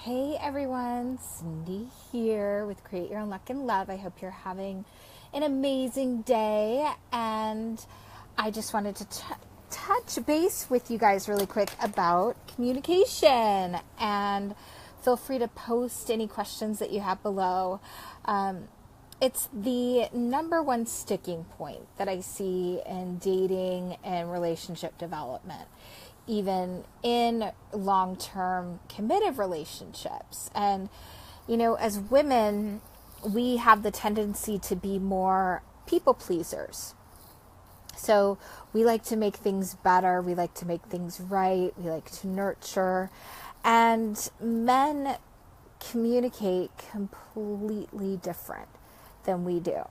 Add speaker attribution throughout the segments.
Speaker 1: Hey everyone, Cindy here with Create Your Own Luck and Love. I hope you're having an amazing day, and I just wanted to touch base with you guys really quick about communication, and feel free to post any questions that you have below. It's the number one sticking point that I see in dating and relationship development, even in long-term committed relationships. And, as women, we have the tendency to be more people pleasers. So we like to make things better. We like to make things right. We like to nurture. And men communicate completely different than we do.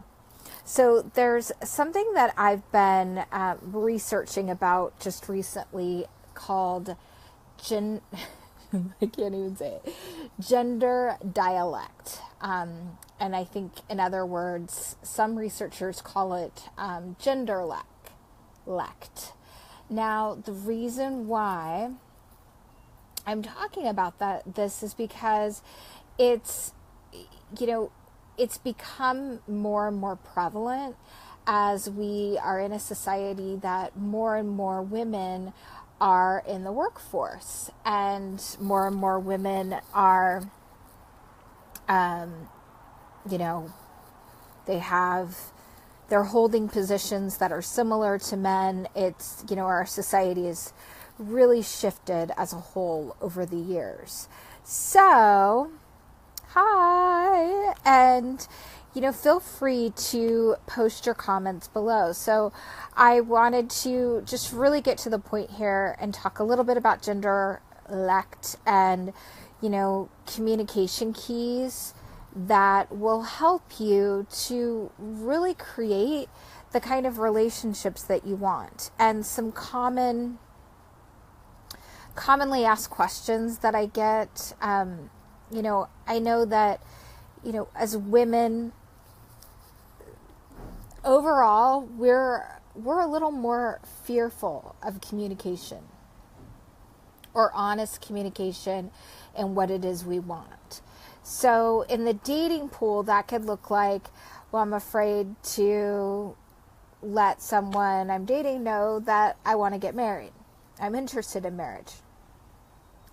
Speaker 1: So there's something that I've been researching about just recently called I can't even say it, gender dialect. And I think, in other words, some researchers call it genderlect. Now, the reason why I'm talking about this is because it's become more and more prevalent as we are in a society that more and more women are in the workforce, and more women are, they're holding positions that are similar to men. It's, our society is really shifted as a whole over the years. So, hi, and feel free to post your comments below. So I wanted to just really get to the point here and talk a little bit about genderlect and communication keys that will help you to really create the kind of relationships that you want, and some commonly asked questions that I get. I know that, as women, overall, we're a little more fearful of communication, or honest communication, and what it is we want. So in the dating pool, that could look like, well, I'm afraid to let someone I'm dating know that I want to get married. I'm interested in marriage.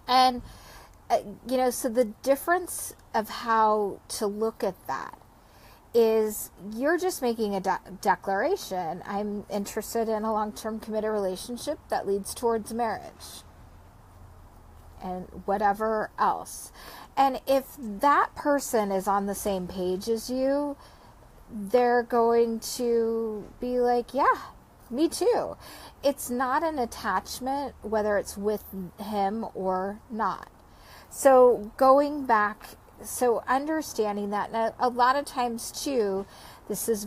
Speaker 1: And so the difference of how to look at that is, you're just making a declaration. I'm interested in a long-term committed relationship that leads towards marriage and whatever else. And if that person is on the same page as you, they're going to be like, yeah, me too. It's not an attachment, whether it's with him or not. So understanding that, and a lot of times too, this is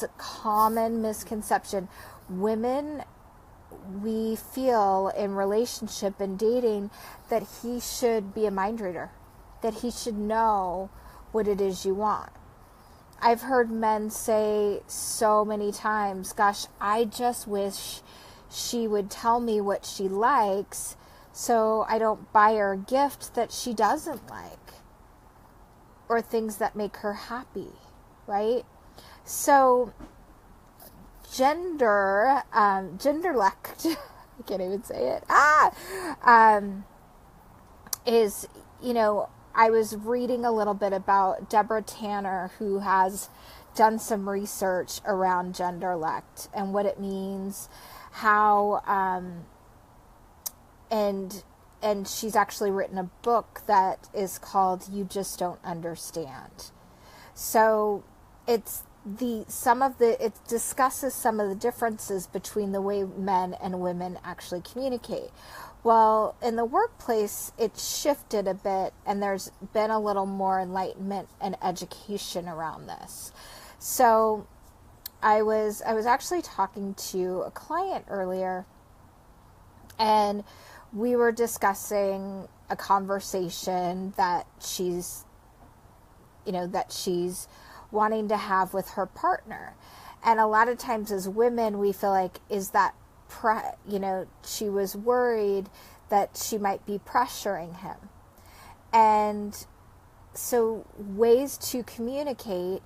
Speaker 1: a common misconception. Women, we feel in relationship and dating that he should be a mind reader, that he should know what it is you want. I've heard men say so many times, gosh, I just wish she would tell me what she likes, so I don't buy her a gift that she doesn't like, or things that make her happy, right? So genderlect, I can't even say it, is, I was reading a little bit about Deborah Tanner, who has done some research around genderlect and what it means, how, and she's actually written a book that is called You Just Don't Understand. So it discusses some of the differences between the way men and women actually communicate. Well, in the workplace, it's shifted a bit, and there's been a little more enlightenment and education around this. So I was actually talking to a client earlier, and we were discussing a conversation that she's wanting to have with her partner. And a lot of times as women, we feel like, is that she was worried that she might be pressuring him. And so ways to communicate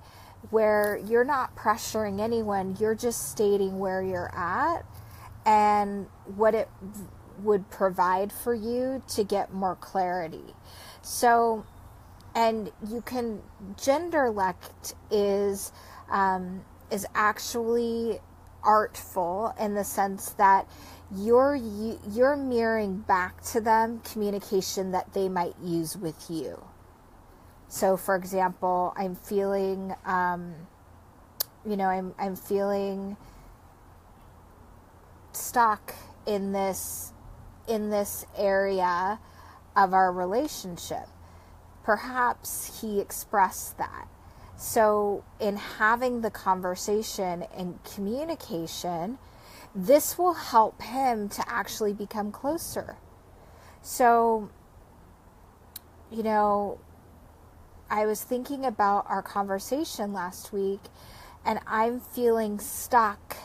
Speaker 1: where you're not pressuring anyone, you're just stating where you're at and what it would provide for you to get more clarity. So, and you can, genderlect is actually artful in the sense that you're mirroring back to them communication that they might use with you. So, for example, I'm feeling, I'm feeling stuck in this area of our relationship. Perhaps he expressed that. So, in having the conversation and communication, this will help him to actually become closer. So, I was thinking about our conversation last week, and I'm feeling stuck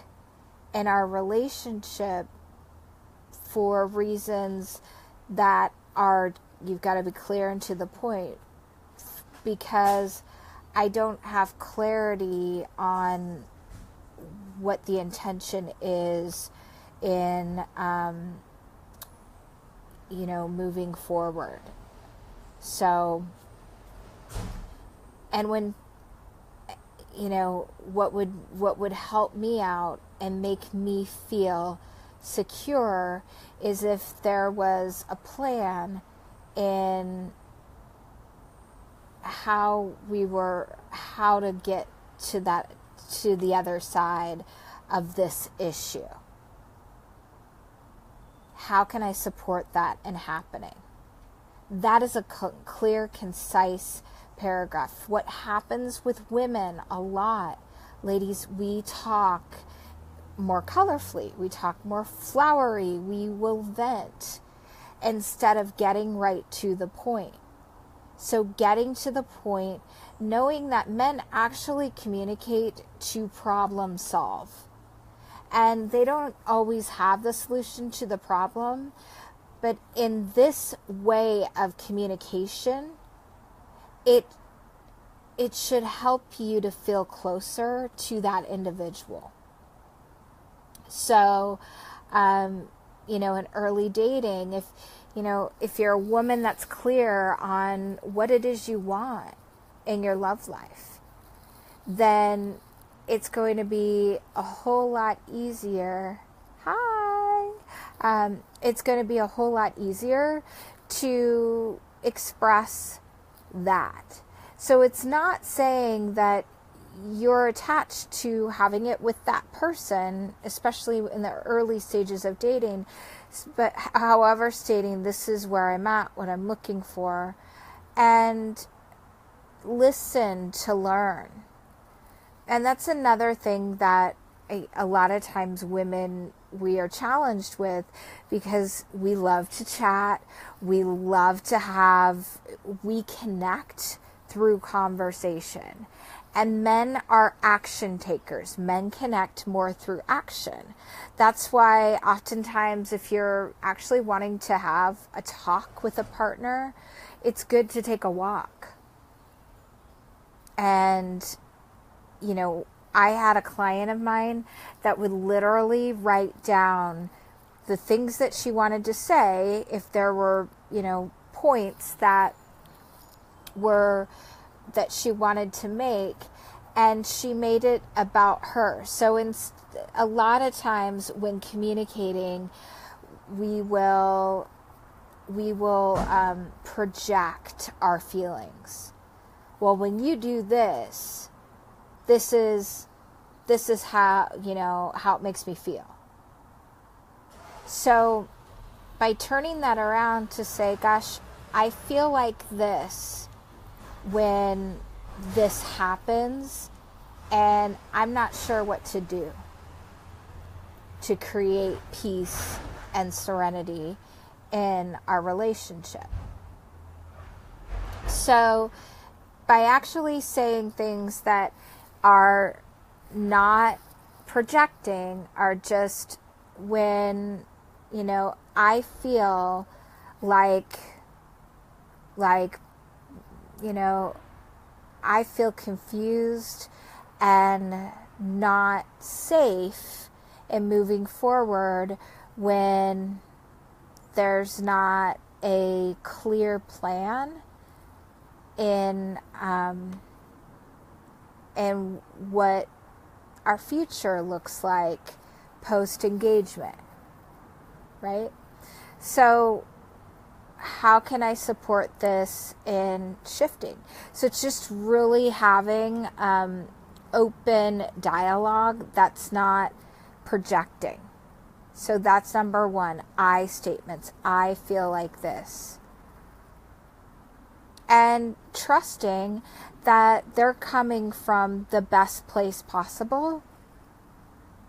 Speaker 1: in our relationship for reasons that are, you've got to be clear and to the point, because I don't have clarity on what the intention is in, moving forward. So, and when, what would help me out and make me feel secure is if there was a plan in how to get to the other side of this issue. How can I support that in happening? That is a clear, concise paragraph. What happens with women a lot, ladies, we talk more colorfully, we talk more flowery, we will vent instead of getting right to the point. So getting to the point, knowing that men actually communicate to problem solve. And they don't always have the solution to the problem, but in this way of communication, it should help you to feel closer to that individual. So, in early dating, if you're a woman that's clear on what it is you want in your love life, then it's going to be a whole lot easier. Hi. It's going to be a whole lot easier to express that. So it's not saying that you're attached to having it with that person, especially in the early stages of dating, but however, stating this is where I'm at, what I'm looking for, and listen to learn. And that's another thing that a lot of times women, we are challenged with, because we love to chat, we connect through conversation. And men are action takers. Men connect more through action. That's why oftentimes if you're actually wanting to have a talk with a partner, it's good to take a walk. And, I had a client of mine that would literally write down the things that she wanted to say if there were, points that she wanted to make, and she made it about her. So a lot of times when communicating, we will project our feelings. Well, when you do this is how, how it makes me feel. So by turning that around to say, gosh, I feel like this when this happens, and I'm not sure what to do to create peace and serenity in our relationship. So by actually saying things that are not projecting, are just when, I feel like like, I feel confused and not safe in moving forward when there's not a clear plan in what our future looks like post-engagement, right? So how can I support this in shifting? So it's just really having open dialogue that's not projecting. So that's number one, I statements. I feel like this. And trusting that they're coming from the best place possible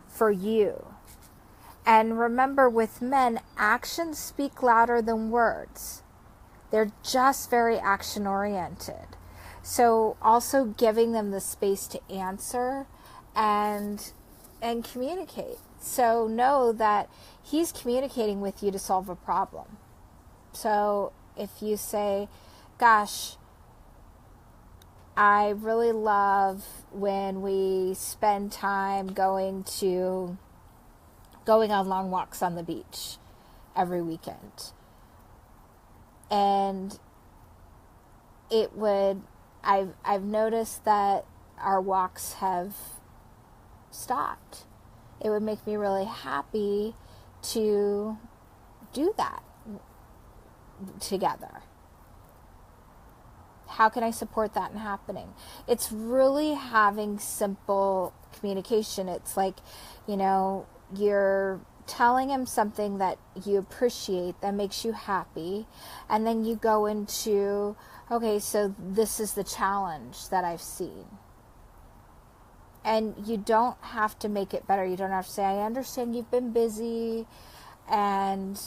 Speaker 1: for you. And remember, with men, actions speak louder than words. They're just very action oriented. So also giving them the space to answer and communicate. So know that he's communicating with you to solve a problem. So if you say, gosh, I really love when we spend time going on long walks on the beach every weekend. And I've noticed that our walks have stopped. It would make me really happy to do that together. How can I support that in happening? It's really having simple communication. It's like, you're telling him something that you appreciate, that makes you happy, and then you go into, okay, so this is the challenge that I've seen. And you don't have to make it better. You don't have to say, I understand you've been busy, and,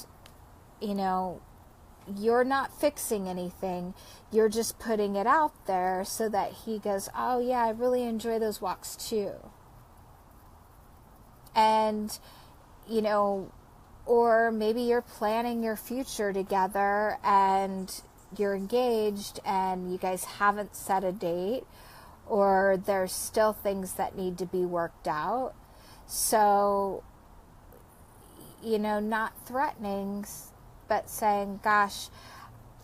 Speaker 1: you're not fixing anything. You're just putting it out there so that he goes, oh yeah, I really enjoy those walks too. And, or maybe you're planning your future together and you're engaged and you guys haven't set a date, or there's still things that need to be worked out. So, not threatening, but saying, gosh,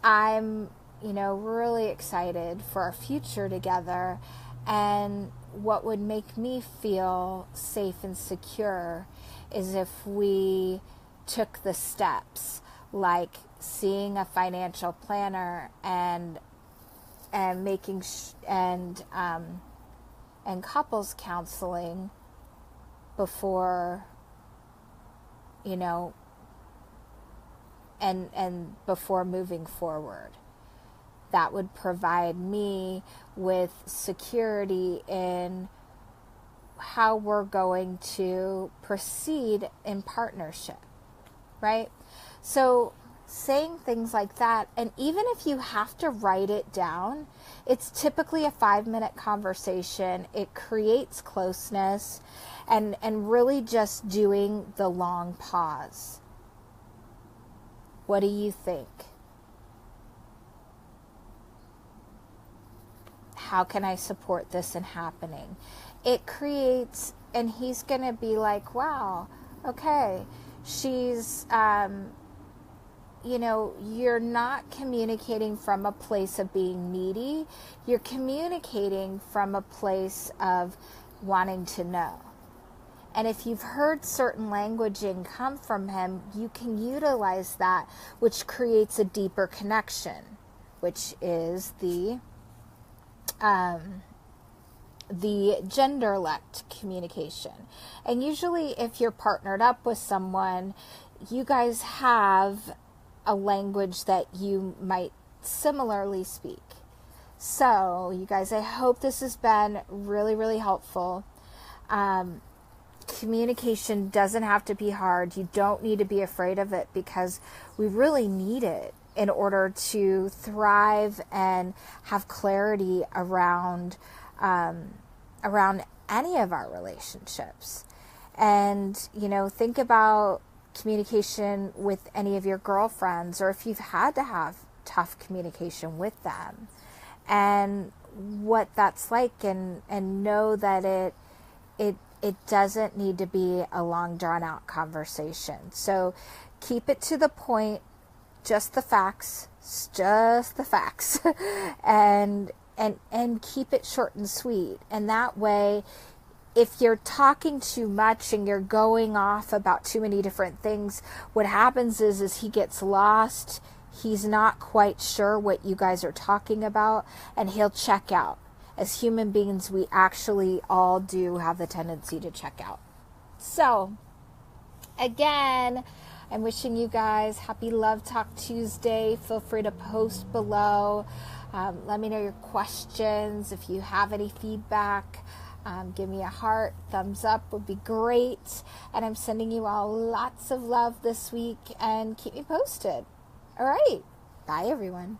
Speaker 1: I'm, really excited for our future together, and what would make me feel safe and secure is if we took the steps, like seeing a financial planner and making and couples counseling before, and before moving forward. That would provide me with security in how we're going to proceed in partnership, right? So saying things like that, and even if you have to write it down, it's typically a 5-minute conversation. It creates closeness, and really just doing the long pause. What do you think? How can I support this in happening? It creates, and he's going to be like, wow, okay, she's, you're not communicating from a place of being needy. You're communicating from a place of wanting to know. And if you've heard certain languaging come from him, you can utilize that, which creates a deeper connection, which is the genderlect communication. And usually if you're partnered up with someone, you guys have a language that you might similarly speak. So you guys, I hope this has been really, really helpful. Communication doesn't have to be hard. You don't need to be afraid of it, because we really need it in order to thrive and have clarity around any of our relationships. And, think about communication with any of your girlfriends, or if you've had to have tough communication with them, and what that's like, and know that it doesn't need to be a long drawn out conversation. So keep it to the point, just the facts, and keep it short and sweet. And that way, if you're talking too much and you're going off about too many different things, what happens is he gets lost. He's not quite sure what you guys are talking about, and he'll check out. As human beings, we actually all do have the tendency to check out. So, again, I'm wishing you guys happy Love Talk Tuesday. Feel free to post below. Let me know your questions. If you have any feedback, give me a heart. Thumbs up would be great. And I'm sending you all lots of love this week, and keep me posted. All right. Bye, everyone.